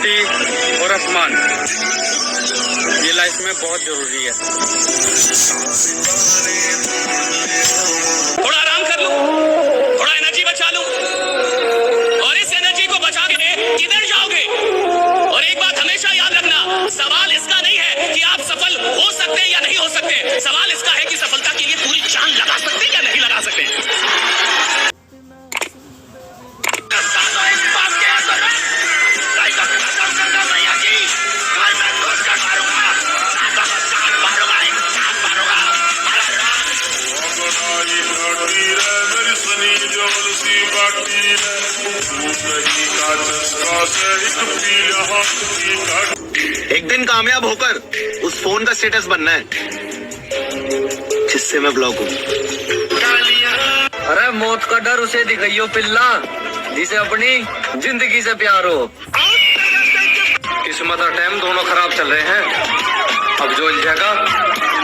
मिट्टी और आसमान, ये लाइफ में बहुत जरूरी है। थोड़ा आराम कर लूं, थोड़ा एनर्जी बचा लूं, और इस एनर्जी को बचा के किधर जाओगे? और एक बात हमेशा याद रखना, सवाल इसका नहीं है कि आप सफल हो सकते हैं या नहीं हो सकते, सवाल इसका है कि सफलता के लिए पूरी जान लगा सकते हैं या नहीं लगा सकते। एक दिन कामयाब होकर उस फोन का स्टेटस बनना है जिससे मैं ब्लॉक हूँ। अरे मौत का डर उसे दिखाइयो पिल्ला जिसे अपनी जिंदगी से प्यार हो। किस्मत और टाइम दोनों खराब चल रहे हैं, अब जो उलझेगा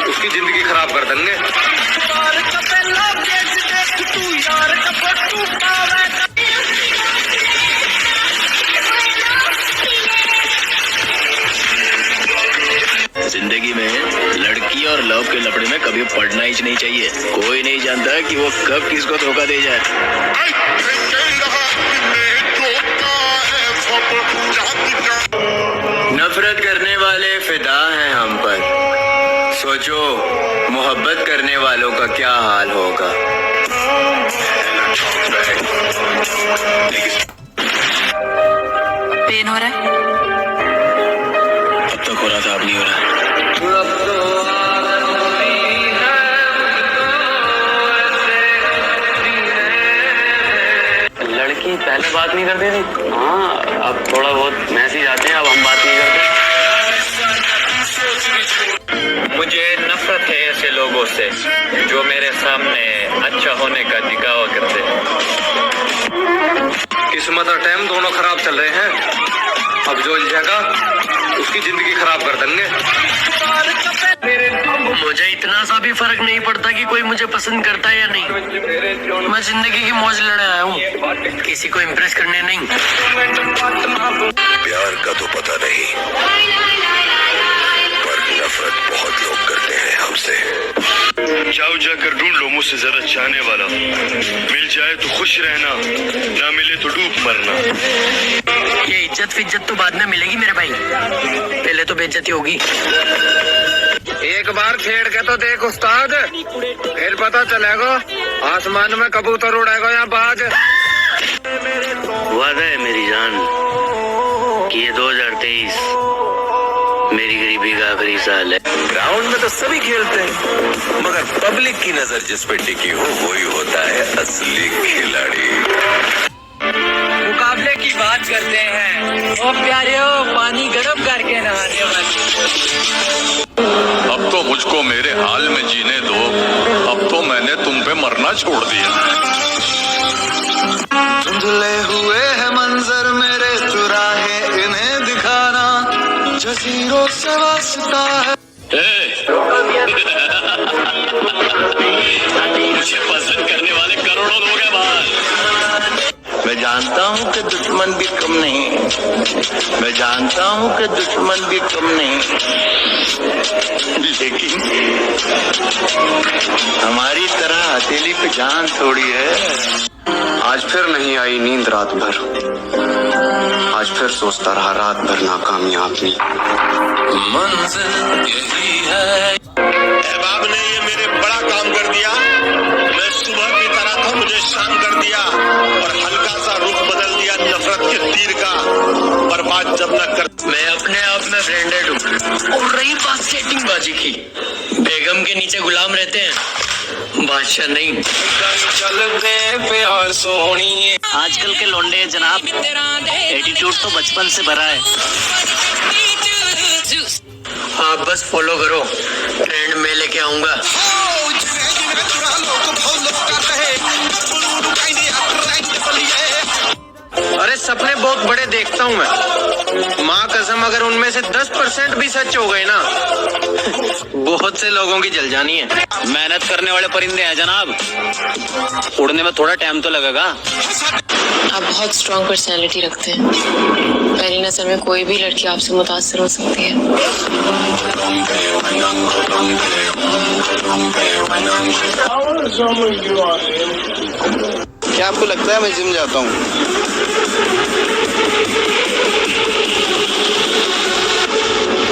उसकी जिंदगी खराब कर देंगे। जिंदगी में लड़की और लव के लफड़े में कभी पड़ना ही नहीं चाहिए। कोई नहीं जानता कि वो कब किसको धोखा दे जाए। नफरत करने वाले फिदा हैं हम पर, सोचो मोहब्बत करने वालों का क्या हाल होगा। पेन हो रहा है? अब तक हो रहा था, अब नहीं हो रहा। लड़की पहले बात नहीं करती थी, हाँ अब थोड़ा बहुत मैसेज आते हैं, अब हम बात नहीं करते। मुझे नफरत है ऐसे लोगों से जो मेरे सामने अच्छा होने का दिखावा करते हैं। किस्मत और टाइम दोनों खराब चल रहे हैं, अब जो उलझेगा उसकी जिंदगी खराब कर देंगे। मुझे इतना सा भी फर्क नहीं पड़ता कि कोई मुझे पसंद करता है या नहीं। मैं जिंदगी की मौज लेने आया हूँ, किसी को इम्प्रेस करने नहीं। प्यार का तो पता नहीं, पर नफरत बहुत लोग करते हैं हमसे। जाओ जाकर ढूंढ लो मुझसे जरा चाहने वाला, मिल जाए तो खुश रहना, ना मिले तो डूब मरना। ये इज्जत फिज्जत तो बाद में मिलेगी मेरे भाई, पहले तो बेइज्जती होगी। एक बार छेड़ के तो देख उस्ताद, फिर पता चलेगा आसमान में कबूतर उड़ेगा या बाज। वादा है मेरी जान कि ये 2023 मेरी गरीबी का आखिरी साल है। ग्राउंड में तो सभी खेलते हैं, मगर पब्लिक की नजर जिस पे टिकी हो वही होता है असली खिलाड़ी। मुकाबले की बात करते हैं, ओ प्यारियों पानी गर्म करके नहाने वाले। अब तो मुझको मेरे हाल में जीने दो, अब तो मैंने तुम पे मरना छोड़ दिया। धुंधले हुए है मंजर मेरे चुराहे इन्हें दिखाना, जजीरों से वास्ता है। मुझे पसंद करने वाले करोड़ों लोग हैं बाहर। मैं जानता हूँ कि दुश्मन भी कम नहीं, मैं जानता हूँ कि दुश्मन भी कम नहीं, लेकिन हमारी तरह हथेली पे जान थोड़ी है। आज फिर नहीं आई नींद रात भर, आज फिर सोचता रहा रात भर नाकामयाबी। मंजिल यही है। अहबाब ने ये मेरे बड़ा काम कर दिया, मैं सुबह की तरह था मुझे शाम कर दिया, और हल्का सा रुख बदल दिया नफरत के तीर का। बर्बाद जब न कर। मैं अपने आप में ब्रांडेड हूँ। और रही बात सेटिंग बाजी की, बेगम के नीचे गुलाम रहते हैं, बादशाह नहीं। प्यार सोनी आजकल के लौंडे जनाब, एटीट्यूड तो बचपन से भरा है। आप बस फॉलो करो, ट्रेंड में लेके आऊंगा। अरे सपने बहुत बड़े देखता हूँ मैं, माँ कसम अगर उनमें से 10% भी सच हो गए ना, बहुत से लोगों की जल जानी है। मेहनत करने वाले परिंदे हैं जनाब, उड़ने में थोड़ा टाइम तो लगेगा। आप बहुत स्ट्रॉन्ग पर्सनैलिटी रखते हैं। पहली नजर में कोई भी लड़की आपसे मुतासर हो सकती है। क्या आपको लगता है मैं जिम जाता हूँ?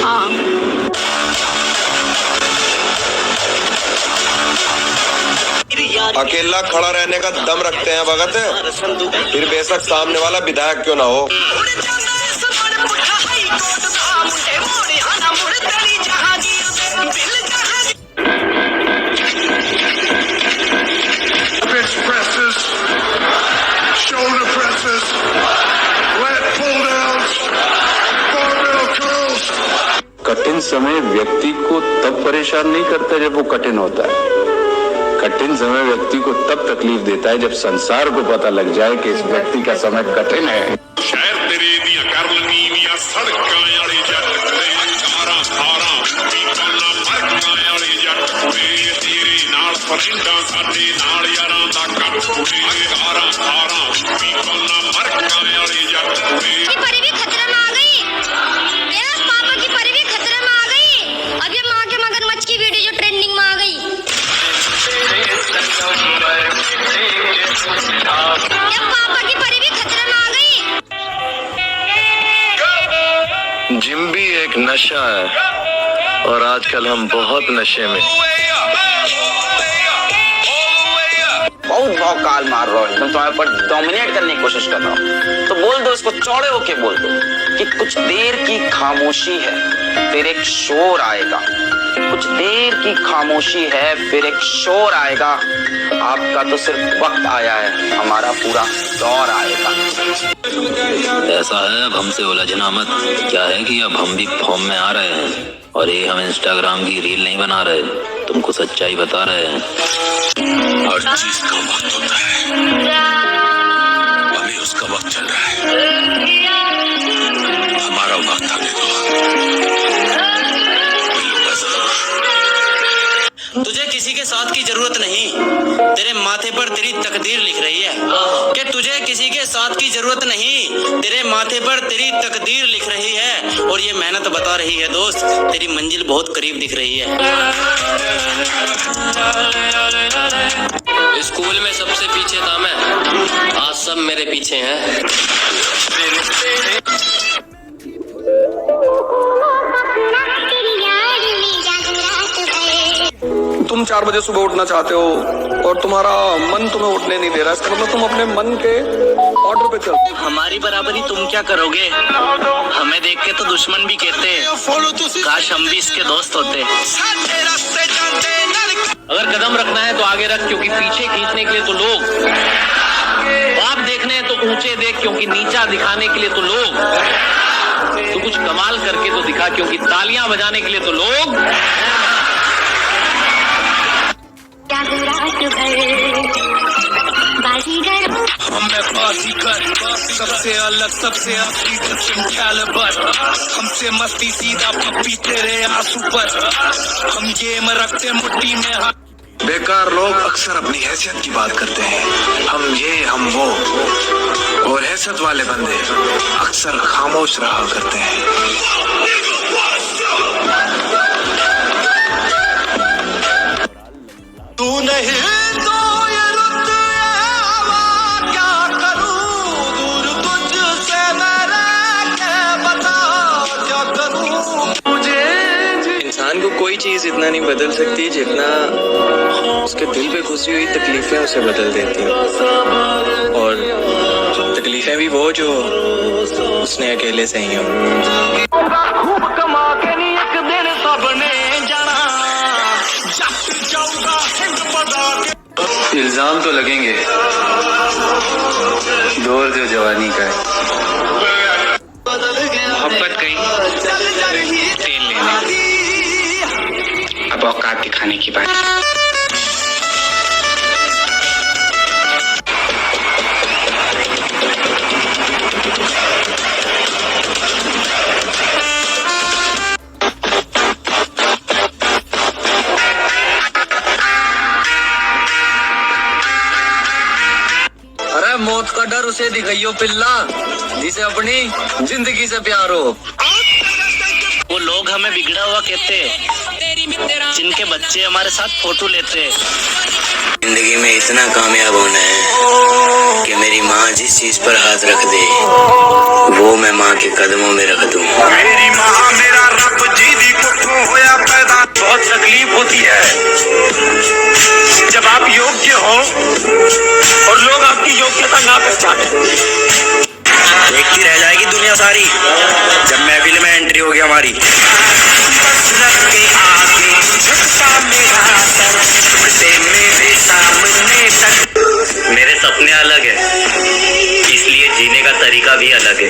हाँ। अकेला खड़ा रहने का दम रखते हैं भगत, फिर बेशक सामने वाला विधायक क्यों ना हो। कठिन समय व्यक्ति को तब परेशान नहीं करता जब वो कठिन होता है। कठिन समय व्यक्ति को तब तकलीफ देता है जब संसार को पता लग जाए कि इस व्यक्ति का समय कठिन है। शहर तेरे दिया कर नीविया सड़कां वाली जट ते कारां थारां पीपलना मरकां वाली जट कुड़े तेरे नाल फरिंदा साडे नाल यारां दा कट कुड़े कारां थारां पीपलना मरकां वाली जट कुड़े की परी भी खतरे में आ गई। मेरा पापा की परी भी खतरे में आ गई। अब ये माँ के मगरमच्छ की वीडियो जो ट्रेंडिंग में आ गई। ये पापा की परी भी खतरे में आ गई। जिम भी एक नशा है और आजकल हम बहुत नशे में। बहुत भौकाल मार रहा हो, एकदम तुम्हारे पर डोमिनेट करने की कोशिश कर रहा हो, तो बोल दो इसको, चौड़े होके बोल दो कि कुछ देर की खामोशी है फिर एक शोर आएगा। कुछ देर की खामोशी है फिर एक शोर आएगा। आपका तो सिर्फ वक्त आया है, हमारा पूरा दौर आएगा। ऐसा है, अब हमसे उलझना मत। क्या है कि अब हम भी फॉर्म में आ रहे हैं और ये हम इंस्टाग्राम की रील नहीं बना रहे, तुमको सच्चाई बता रहे हैं। हर चीज का वक्त होता है, अभी उसका वक्त चल रहा है, हमारा वक्त आने दो। तुझे किसी के साथ की जरूरत नहीं, तेरे माथे पर तेरी तकदीर लिख रही है। कि तुझे किसी के साथ की जरूरत नहीं, तेरे माथे पर तेरी तकदीर लिख रही है। और ये मेहनत बता रही है दोस्त, तेरी मंजिल बहुत करीब दिख रही है। स्कूल में सबसे पीछे था मैं, आज सब मेरे पीछे हैं। तुम 4 बजे सुबह उठना चाहते हो और तुम्हारा मन तुम्हें उठने नहीं दे रहा, इसका मतलब तुम अपने मन के ऑर्डर पे चल। हमारी बराबरी तुम क्या करोगे? हमें देख के तो दुश्मन भी कहते, काश हम भी इसके दोस्त होते। अगर कदम रखना है तो आगे रख, क्योंकि पीछे खींचने के लिए तो लोग, बाप देखने हैं तो ऊंचे देख, क्योंकि नीचा दिखाने के लिए तो लोग, तो कुछ कमाल करके तो दिखा, क्योंकि तालियां बजाने के लिए तो लोग। सबसे अलग सबसे असली कैलिबर, हमसे मस्ती सीधा पप्पी तेरे आंसू पर, हम गेम रखते मुट्ठी में हाथ। बेकार लोग अक्सर अपनी हैसियत की बात करते हैं, हम ये हम वो, और हैसियत वाले बंदे अक्सर खामोश रहा करते हैं। तू नहीं तो ये रुत हवा क्या करूं, दूर तुझसे मैं रह के बता क्या करूं। मुझे इंसान को कोई चीज इतना नहीं बदल सकती जितना उसके दिल पे घुसी हुई तकलीफें उसे बदल देती हैं, और तकलीफें भी वो जो उसने अकेले सही हो। खूब कमा के नहीं एक दिन सबने जाना, जब जाऊंगा हिंद बजा के। इल्जाम तो लगेंगे, दौर जो जवानी का है। मोहब्बत गई तेल लेने, अब औकात दिखाने की बात। मौत का डर उसे दिखाइयो पिल्ला जिसे अपनी जिंदगी से प्यार हो। वो लोग हमें बिगड़ा हुआ कहते, जिनके बच्चे हमारे साथ फोटो लेते। जिंदगी में इतना कामयाब होना है कि मेरी माँ जिस चीज पर हाथ रख दे वो मैं माँ के कदमों में रख दूं। मेरी माँ मेरा रब जी दी कुठों होया पैदा। बहुत तकलीफ होती है जब आप योग्य हो और लोग आपकी योग्यता ना पहचाने। देखती रह जाएगी दुनिया सारी जब महफिल में एंट्री होगी हमारी। मेरे सपने अलग है, इसलिए जीने का तरीका भी अलग है।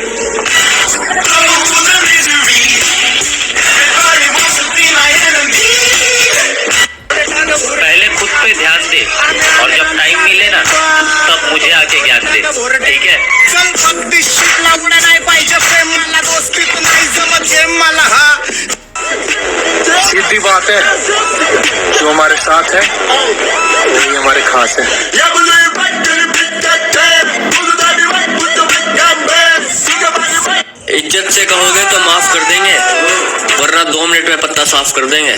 पहले खुद पे ध्यान दे और जब टाइम मिले ना तब मुझे आके ज्ञान दे, ठीक है? सीधी बात है, जो हमारे साथ है वही हमारे खास है। इज्जत से कहोगे तो माफ कर देंगे, वरना 2 मिनट में पत्ता साफ कर देंगे।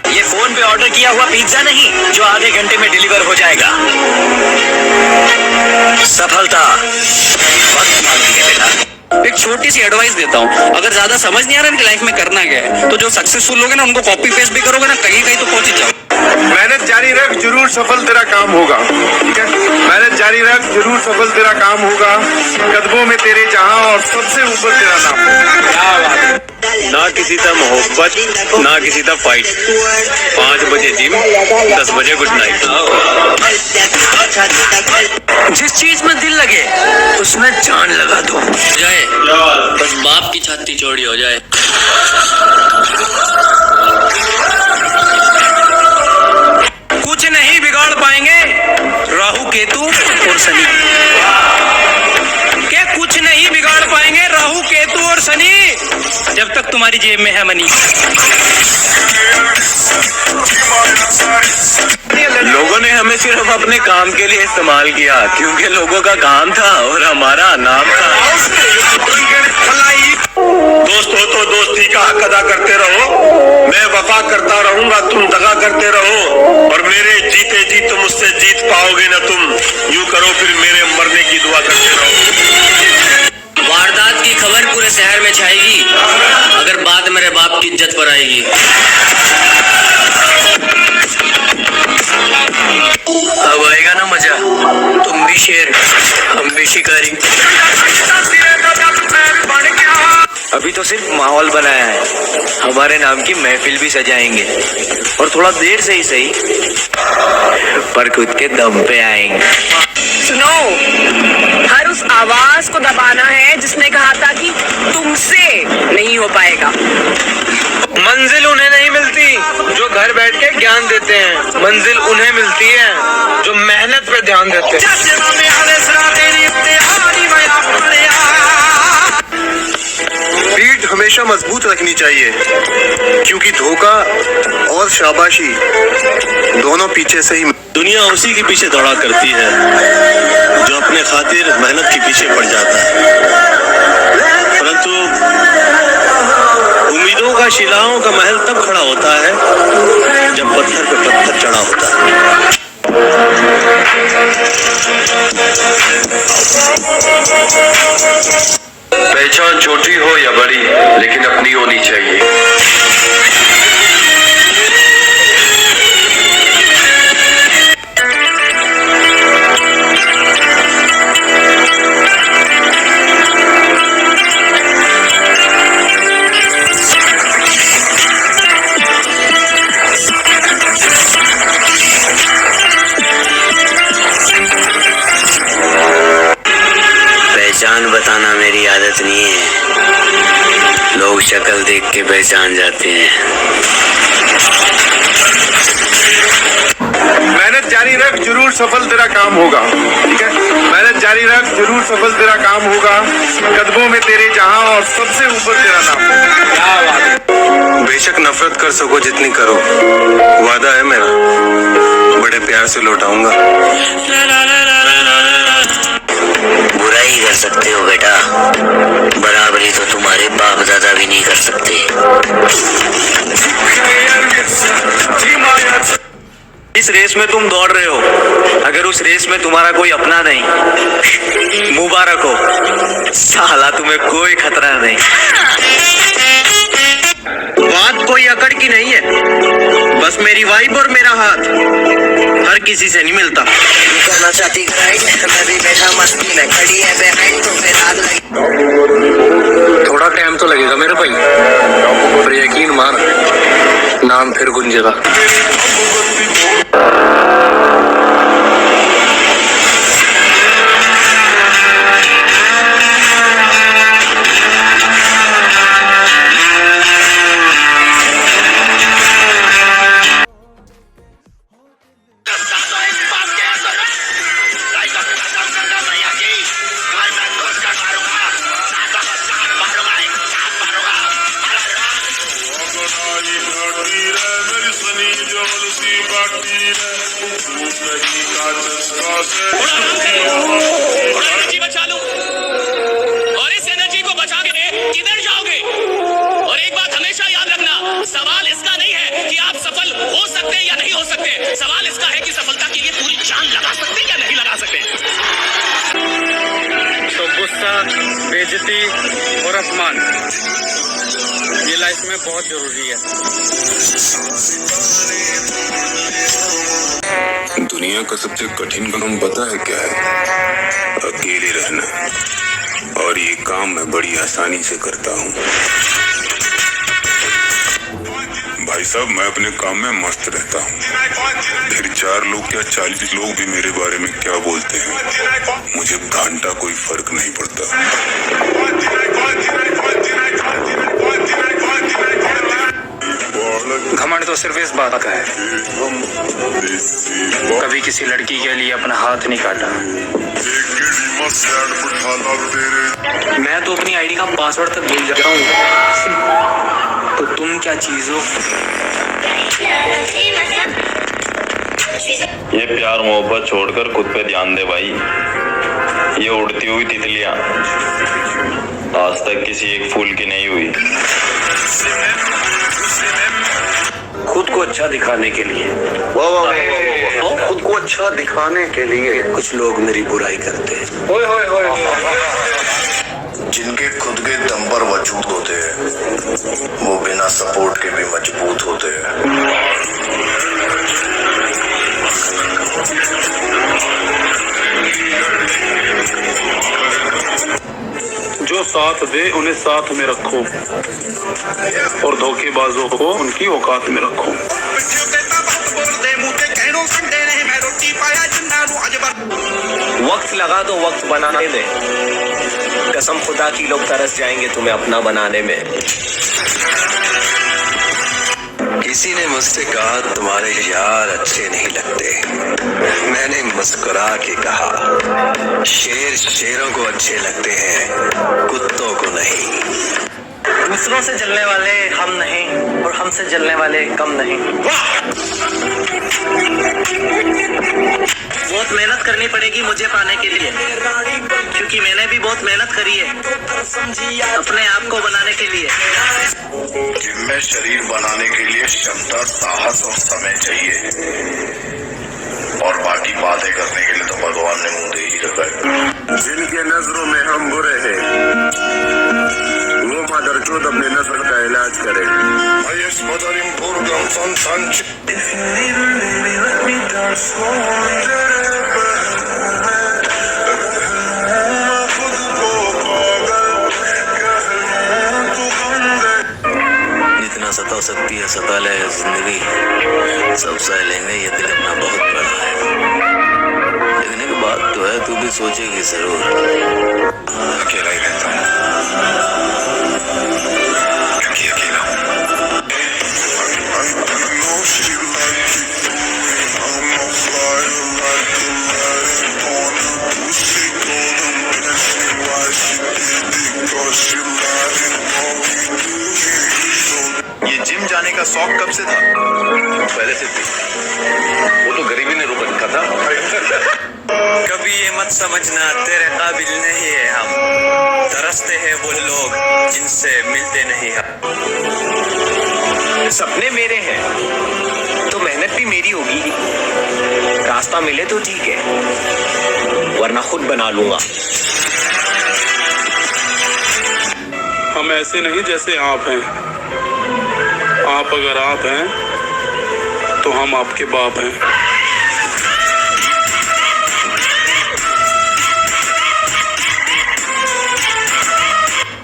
ये फोन पे ऑर्डर किया हुआ पिज्जा नहीं जो आधे घंटे में डिलीवर हो जाएगा। सफलता वक्त मांगती है बेटा। एक छोटी सी एडवाइस देता हूँ, अगर ज्यादा समझ नहीं आ रहा इनकी लाइफ में करना क्या है तो जो सक्सेसफुल लोग हैं ना उनको कॉपी पेस्ट भी करोगे ना कहीं कहीं तो पहुंच ही जाओ। मेहनत जारी रख, जरूर सफल तेरा काम होगा। ठीक है, मेहनत जारी रख, जरूर सफल तेरा काम होगा। कदमों में तेरे जहां और सबसे ऊपर तेरा नाम होगा। क्या बात है। ना किसी से मोहब्बत ना किसी से फाइट। 5 बजे जिम, 10 बजे गुड नाइट। जिस चीज में दिल लगे उसमें जान लगा दो। जाए बस बाप की छाती चौड़ी हो जाए। कुछ नहीं बिगाड़ पाएंगे राहु केतु और शनि। क्या कुछ नहीं बिगाड़ पाएंगे राहु केतु और शनि जब तक तुम्हारी जेब में है मनी। लोगों ने हमें सिर्फ अपने काम के लिए इस्तेमाल किया क्योंकि लोगों का काम था और हमारा नाम था। दोस्त हो तो दोस्ती का हक अदा करते रहो। मैं वफा करता रहूंगा, तुम दगा करते रहो और मेरे जीते जी तुम मुझसे जीत पाओगे ना तुम। यूं करो फिर मेरे मरने की दुआ करते रहो। वारदात की खबर पूरे शहर में छाएगी अगर बात मेरे बाप की इज्जत पर आएगी। अब आएगा ना मजा, तुम भी शेर हम भी शिकारी। अभी तो सिर्फ माहौल बनाया है, हमारे नाम की महफिल भी सजाएंगे और थोड़ा देर से ही सही पर खुद के दम पे आएंगे। सुनो, हर उस आवाज को दबाना है जिसने कहा था कि तुमसे नहीं हो पाएगा। मंजिल उन्हें नहीं मिलती जो घर बैठ के ज्ञान देते हैं, मंजिल उन्हें मिलती है जो मेहनत पे ध्यान देते हैं। पीठ हमेशा मजबूत रखनी चाहिए क्योंकि धोखा और शाबाशी दोनों पीछे से ही। दुनिया उसी के पीछे दौड़ा करती है जो अपने खातिर मेहनत के पीछे पड़ जाता है, परंतु उम्मीदों का शिलाओं का महल तब खड़ा होता है जब पत्थर पे पत्थर चढ़ा होता है। पहचान छोटी हो या बड़ी लेकिन अपनी होनी चाहिए। पहचान बताना मेरी आदत नहीं है, लोग शक्ल देख के पहचान जाते हैं। मेहनत जारी रख, जरूर सफल तेरा काम होगा। ठीक है, मेहनत जारी रख, जरूर सफल तेरा काम होगा। कदमों में तेरे जहां और सबसे ऊपर तेरा नाम। क्या बात है। बेशक नफरत कर सको जितनी करो, वादा है मेरा, बड़े प्यार से लौटाऊंगा। बुराई कर सकते हो बेटा, बराबरी तो तुम्हारे बाप दादा भी नहीं कर सकते। इस रेस में तुम दौड़ रहे हो, अगर उस रेस में तुम्हारा कोई अपना नहीं, मुबारक हो साला, तुम्हें कोई खतरा नहीं। बात कोई अकड़ की नहीं है, बस मेरी वाइब और मेरा हाथ हर किसी से नहीं मिलता। करना चाहती ग्राइंड, मैं भी बैठा मस्ती में, खड़ी है बेहाइंड तो फिर आग लगी। थोड़ा टाइम तो लगेगा मेरे भाई, पर यकीन मान, नाम फिर गुंजेगा। थोड़ा एनर्जी बचा लूं और इस एनर्जी को बचा के किधर जाओगे? और एक बात हमेशा याद रखना, सवाल इसका नहीं है कि आप सफल हो सकते हैं या नहीं हो सकते, सवाल इसका है कि सफलता के लिए पूरी जान लगा सकते हैं या नहीं लगा सकते। तो गुस्सा, बेइज्जती और अपमान ये लाइफ में बहुत जरूरी है। दुनिया का सबसे कठिन काम पता है क्या है? अकेले रहना, और ये काम मैं बड़ी आसानी से करता हूँ। भाई साहब, मैं अपने काम में मस्त रहता हूँ, फिर 4 लोग क्या 40 लोग भी मेरे बारे में क्या बोलते हैं, मुझे घंटा कोई फर्क नहीं पड़ता। घमंड तो सिर्फ इस बात का है, कभी किसी लड़की के लिए अपना हाथ नहीं काटा। मैं तो अपनी आईडी का पासवर्ड तक भूल जाता हूँ, तो तुम क्या चीज हो? ये प्यार मोहब्बत छोड़कर खुद पे ध्यान दे भाई। ये उड़ती हुई तितलियां आज तक किसी एक फूल की नहीं हुई। खुद को अच्छा दिखाने के लिए, खुद को अच्छा दिखाने के लिए कुछ लोग मेरी बुराई करते हैं। जिनके खुद के दम पर वजूद होते हैं, वो बिना सपोर्ट के भी मजबूत होते हैं। जो साथ दे उन्हें साथ में रखो, और धोखेबाजों को उनकी औकात में रखो। वक्त लगा तो वक्त बनाने दे, कसम खुदा की लोग तरस जाएंगे तुम्हें अपना बनाने में। किसी ने मुझसे कहा तुम्हारे यार अच्छे नहीं लगते, मैंने मुस्कुरा के कहा शेर शेरों को अच्छे लगते हैं, कुत्तों को नहीं। दूसरों से जलने वाले हम नहीं, और हमसे जलने वाले कम नहीं। बहुत मेहनत करनी पड़ेगी मुझे पाने के लिए, क्योंकि मैंने भी बहुत मेहनत करी है अपने आप को बनाने के लिए। जिनमें शरीर बनाने के लिए क्षमता, साहस और समय चाहिए, और बाकी बातें करने के लिए तो भगवान ने मुंह दे ही रखा है। जिनके नजरों में हम बुरे हैं, वो मदरचोद अपने नस्ल का इलाज करे। जितना सता सकती है सता ले जिंदगी, सब सह लेंगे, ये दिल अपना बहुत बड़ा है। लेकिन एक बात तो है, तू भी सोचेगी जरूर। अकेला ही रहता हूँ, क्योंकि अकेला हूँ। शौक कब से था? पहले से थी। वो तो गरीबी ने रोक रखा था। कभी ये मत समझना तेरे काबिल नहीं है हम, तरसते हैं वो लोग जिनसे मिलते नहीं हम। सपने मेरे हैं तो मेहनत भी मेरी होगी। रास्ता मिले तो ठीक है, वरना खुद बना लूंगा। हम ऐसे नहीं जैसे आप हैं। आप अगर आप हैं तो हम आपके बाप हैं।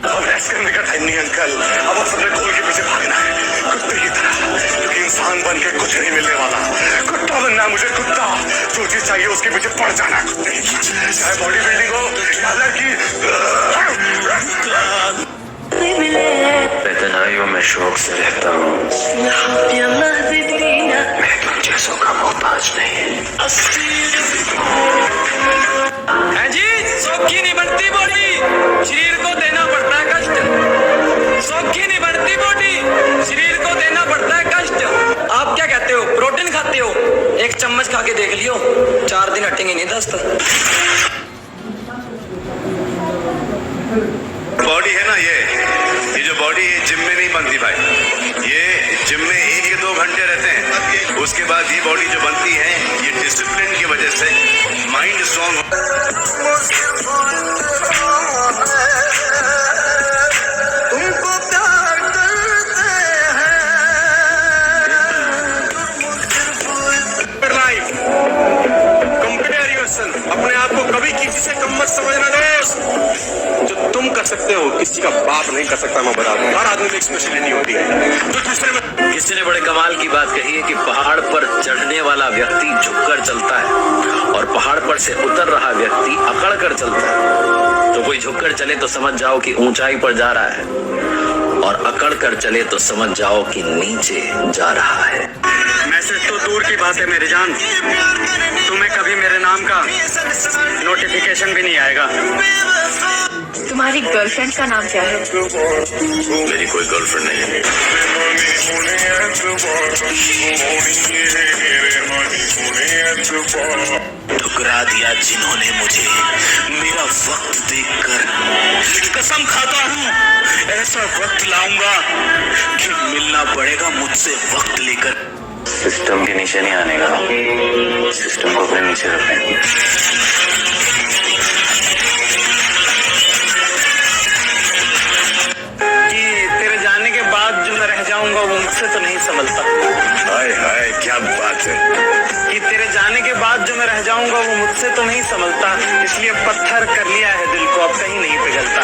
अब बहस करने का टाइम नहीं अंकल, अब सबने खोल के पीछे भागना है कुत्ते की तरह, क्योंकि इंसान बन के कुछ नहीं मिलने वाला। कुत्ता बनना है मुझे, कुत्ता। जो चीज चाहिए उसके पीछे पड़ जाना है कुत्ते की, चाहे बॉडी बिल्डिंग हो या लड़की। बेतनाइयों में शौक से रहता हूँ, मैं तुम जैसों का मोहताज नहीं। हैं जी, शौक की नहीं बनती बॉडी, शरीर को देना पड़ता है कष्ट। शौक की नहीं बनती बॉडी, शरीर को देना पड़ता है कष्ट। आप क्या कहते हो, प्रोटीन खाते हो? एक चम्मच खा के देख लियो, 4 दिन हटेंगे नहीं दस्त। बॉडी है ना ये जो बॉडी जिम में नहीं बनती भाई, ये जिम में 1 या 2 घंटे रहते हैं, उसके बाद ये बॉडी जो बनती है ये डिसिप्लिन की वजह से, माइंड स्ट्रॉन्ग। तुमको प्यार करते हैं लाइफ, कंपेयर योरसेल्फ। अपने आप को कभी किसी से कम मत समझना दोस्त। जो तुम कर सकते हो किसी का बाप नहीं कर सकता। मैं बता दूं, हर आदमी में स्पेशलिटी होती है जो दूसरे में। किसी ने बड़े कमाल की बात कही है कि पहाड़ पर चढ़ने वाला व्यक्ति झुककर चलता है और पहाड़ पर से उतर रहा व्यक्ति अकड़ कर चलता है। तो कोई झुककर चले तो समझ जाओ कि ऊंचाई पर जा रहा है, और अकड़ कर चले तो समझ जाओ कि नीचे जा रहा है। मैसेज तो दूर की बात है मेरी जान, तुम्हें कभी मेरे नाम का नोटिफिकेशन भी नहीं आएगा। तुम्हारी गर्लफ्रेंड का नाम क्या है? मेरी कोई गर्लफ्रेंड नहीं है। ठुकरा दिया जिन्होंने मुझे मेरा वक्त देखकर। कसम खाता हूँ ऐसा वक्त लाऊंगा कि मिलना पड़ेगा मुझसे वक्त लेकर। सिस्टम के नीचे नहीं आने का, सिस्टम को अपने नीचे रखने। कि तेरे जाने के बाद जो मैं रह जाऊंगा वो मुझसे तो नहीं संभलता। हाय हाय क्या बात है। कि तेरे जाने के बाद जो मैं रह जाऊंगा वो मुझसे तो नहीं संभलता, इसलिए पत्थर कर लिया है दिल को, अब कहीं नहीं पिघलता।